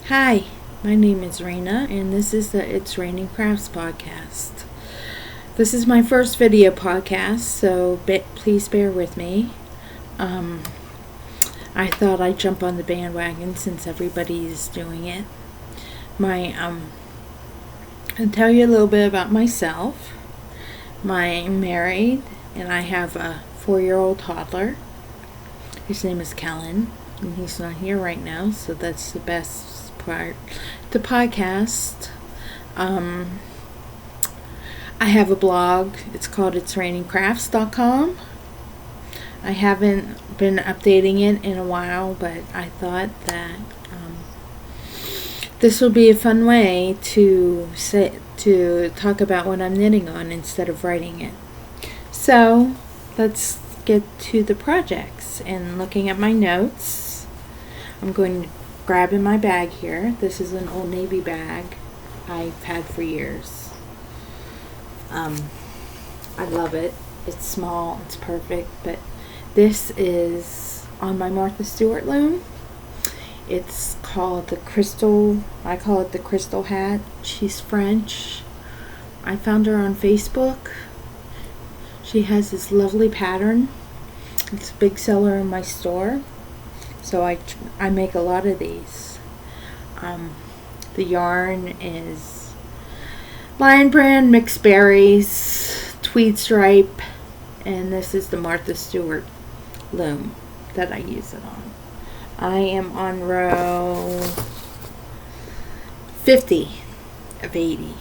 Hi, my name is Raina, and this is the It's Raining Crafts podcast. This is my first video podcast, so please bear with me. I thought I'd jump on the bandwagon since everybody's doing it. I'll tell you a little bit about myself. I'm married, and I have a 4-year-old toddler. His name is Kellen, and he's not here right now, so that's the best part. The podcast. I have a blog. It's called itsrainingcrafts.com. I haven't been updating it in a while, but I thought that this will be a fun way to talk about what I'm knitting on instead of writing it. So let's get to the projects and looking at my notes. I'm going to grab in my bag here. This is an Old Navy bag I've had for years. I love it. It's small, it's perfect, but this is on my Martha Stewart loom. It's called the Crystal, I call it the Crystal Hat. She's French. I found her on Facebook. She has this lovely pattern. It's a big seller in my store. So I make a lot of these. The yarn is Lion Brand Mixed Berries, Tweed Stripe, and this is the Martha Stewart loom that I use it on. I am on row 50 of 80.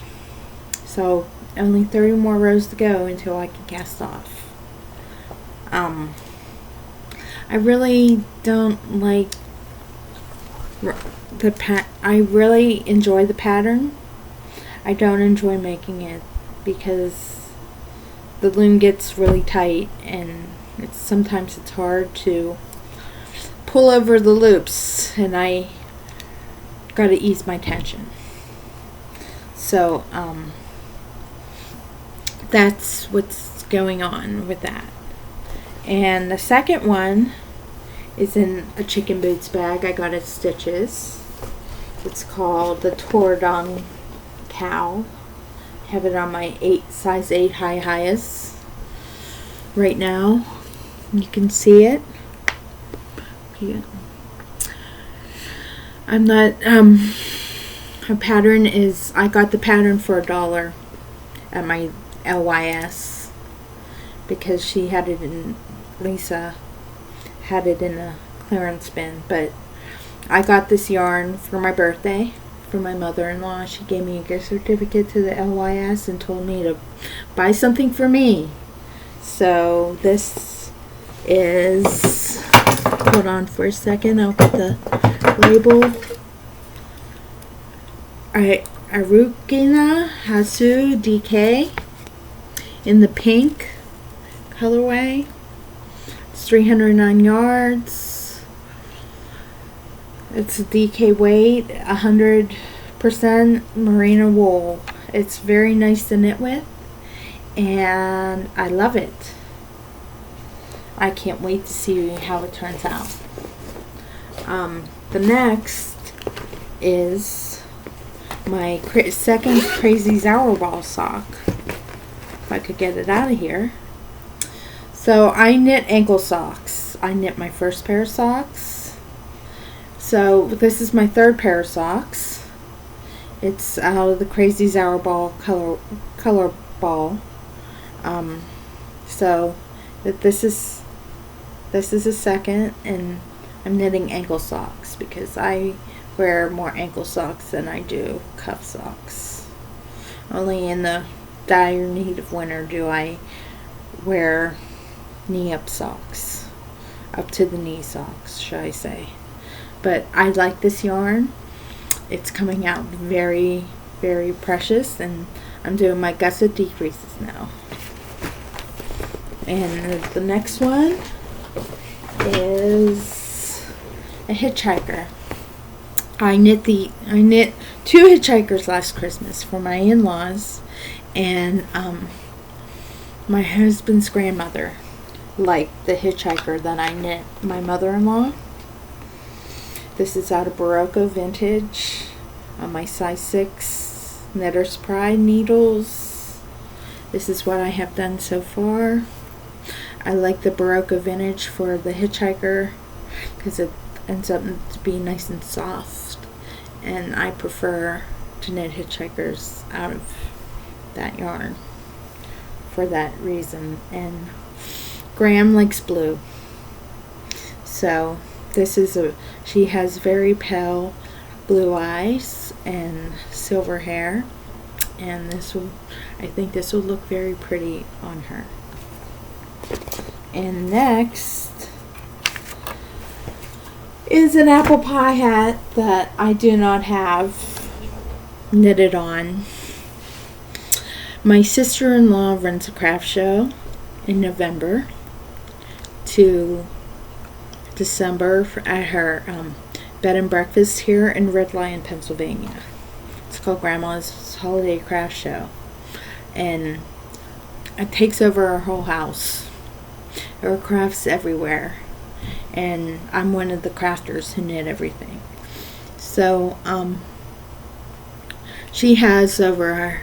So only 30 more rows to go until I can cast off. I really don't like I really enjoy the pattern. I don't enjoy making it because the loom gets really tight and sometimes it's hard to pull over the loops, and I gotta ease my tension. So that's what's going on with that. And the second one is in a chicken boots bag I got at Stitches. It's called the Toradong Cow. I have it on my size 8 highest right now. You can see it. Yeah. I'm not, her pattern is, I got the pattern for $1 at my LYS because she had it in, Lisa had it in a clearance bin, but I got this yarn for my birthday from my mother-in-law. She gave me a gift certificate to the LYS and told me to buy something for me. So this is, hold on for a second, I'll get the label. Arukina Hasu DK in the pink colorway. It's 309 yards. It's a DK weight, 100% merino wool. It's very nice to knit with, and I love it. I can't wait to see how it turns out. The next is my second Crazy Zauberball sock. If I could get it out of here. So I knit ankle socks. I knit my first pair of socks. So this is my third pair of socks. It's out of the Crazy Zauberball color ball. So this is a second, and I'm knitting ankle socks because I wear more ankle socks than I do cuff socks. Only in the dire need of winter do I wear knee-up socks, up to the knee socks, should I say. But I like this yarn. It's coming out very, very precious, and I'm doing my gusset decreases now. And the next one is a hitchhiker. I knit 2 hitchhikers last Christmas for my in-laws, and my husband's grandmother liked the hitchhiker that I knit my mother-in-law. This is out of Barocco Vintage on my size 6 Knitter's Pride needles. This is what I have done so far. I like the Barocco Vintage for the Hitchhiker because it ends up to be nice and soft, and I prefer to knit Hitchhikers out of that yarn for that reason. And Graham likes blue, so this is she has very pale blue eyes and silver hair, and I think this will look very pretty on her. And next is an apple pie hat that I do not have knitted on. My sister-in-law runs a craft show in November to December at her bed and breakfast here in Red Lion, Pennsylvania. It's called Grandma's Holiday Craft Show, and it takes over our whole house. There are crafts everywhere, and I'm one of the crafters who knit everything. So she has over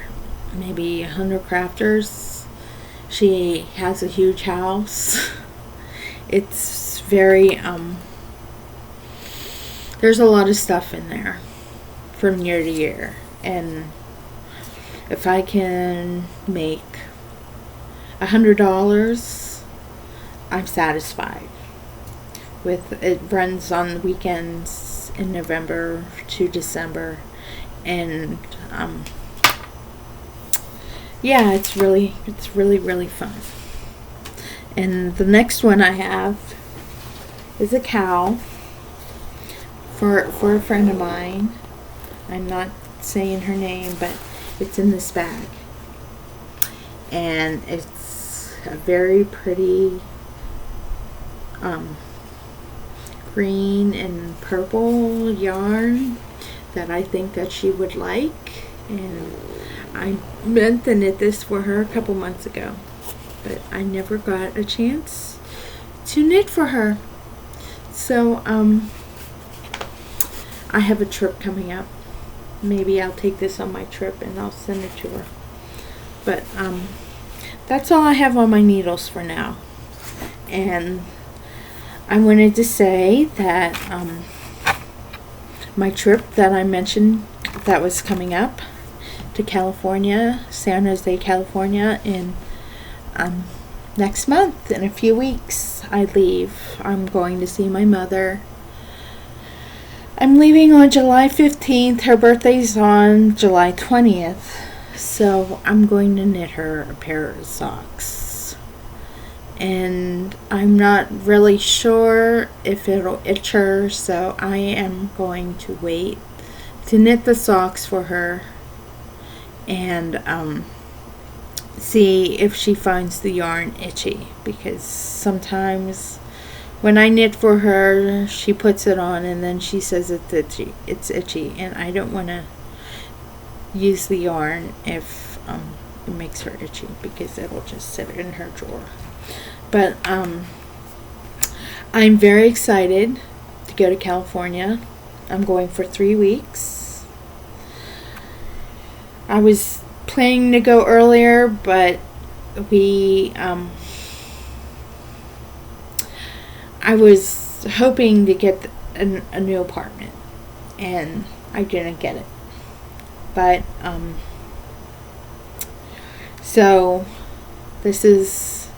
maybe 100 crafters. She has a huge house. It's very there's a lot of stuff in there from year to year, and if I can make $100, I'm satisfied with it. Runs on the weekends in November to December, and yeah, it's really fun. And the next one I have is a cow for a friend of mine. I'm not saying her name, but it's in this bag, and it's a very pretty green and purple yarn that I think that she would like, and I meant to knit this for her a couple months ago, but I never got a chance to knit for her. So I have a trip coming up. Maybe I'll take this on my trip and I'll send it to her. But that's all I have on my needles for now. And I wanted to say that my trip that I mentioned that was coming up to California, San Jose, California, in next month, in a few weeks, I leave. I'm going to see my mother. I'm leaving on July 15th. Her birthday's on July 20th. So I'm going to knit her a pair of socks. And I'm not really sure if it'll itch her, so I am going to wait to knit the socks for her and see if she finds the yarn itchy, because sometimes when I knit for her, she puts it on and then she says it's itchy, and I don't want to use the yarn if it makes her itchy, because it'll just sit in her drawer. But I'm very excited to go to California. I'm going for 3 weeks. I was planning to go earlier, but I was hoping to get a new apartment, and I didn't get it. But so this is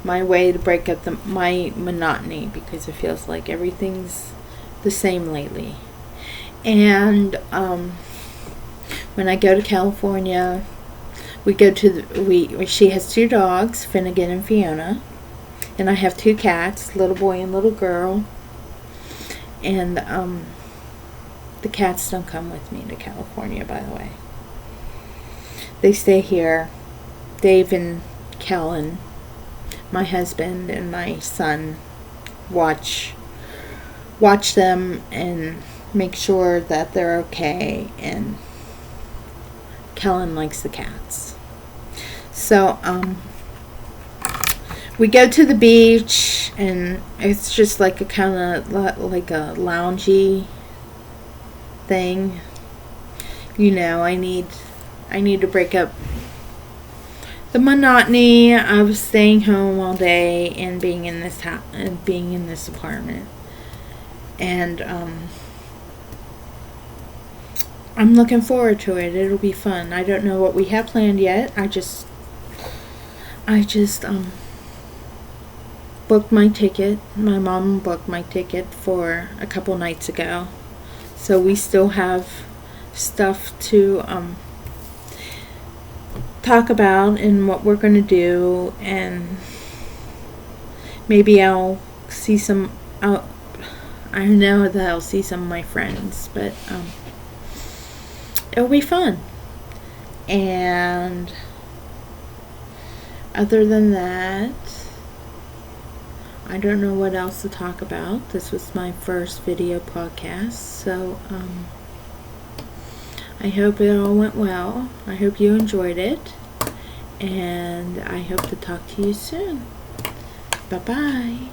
my way to break up my monotony, because it feels like everything's the same lately. And when I go to California, we go to she has 2 dogs, Finnegan and Fiona, and I have 2 cats, little boy and little girl. And the cats don't come with me to California, by the way. They stay here. Dave and Kellen, my husband and my son, watch them and make sure that they're okay, and Kellen likes the cats. So we go to the beach, and it's just like a kind of like a loungy thing. You know, I need to break up the monotony of staying home all day and being in this house and being in this apartment. And I'm looking forward to it. It'll be fun. I don't know what we have planned yet. I just booked my ticket. My mom booked my ticket for a couple nights ago. So we still have stuff to talk about and what we're going to do, and maybe I'll see some I know that I'll see some of my friends, but it'll be fun. And other than that, I don't know what else to talk about. This was my first video podcast, so I hope it all went well. I hope you enjoyed it, and I hope to talk to you soon. Bye-bye.